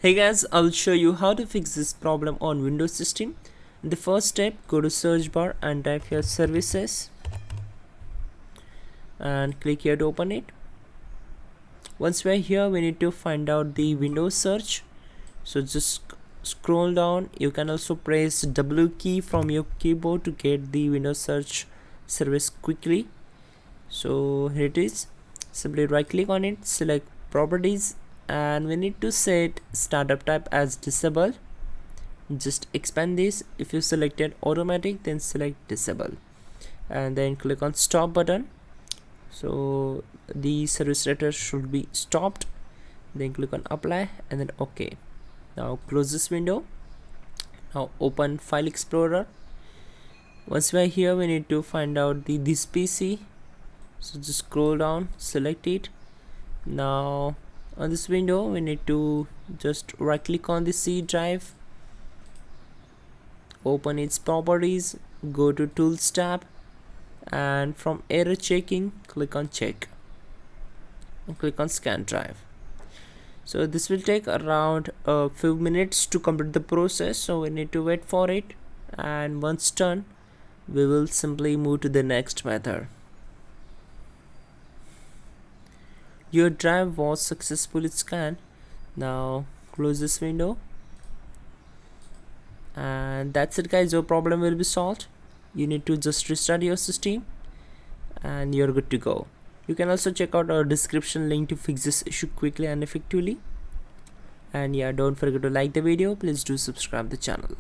Hey guys, I'll show you how to fix this problem on Windows system. In the first step, go to search bar and type here services and click here to open it. Once we're here, we need to find out the Windows search. So just scroll down. You can also press W key from your keyboard to get the Windows search service quickly. So here it is. Simply right click on it, select properties, and we need to set startup type as disable. Just expand this. If you selected automatic, then select disable and then click on stop button. So the service letter should be stopped. Then click on apply and then OK. Now close this window. Now open File Explorer. Once we're here, we need to find out this PC. So just scroll down, select it. Now on this window, we need to just right click on the C drive, open its properties, go to Tools tab, and from error checking, click on check and click on scan drive. So this will take around a few minutes to complete the process, so we need to wait for it, and once done, we will simply move to the next method. Your drive was successfully scanned. Now close this window, and that's it guys. Your problem will be solved. You need to just restart your system and you're good to go. You can also check out our description link to fix this issue quickly and effectively. And yeah, don't forget to like the video. Please do subscribe the channel.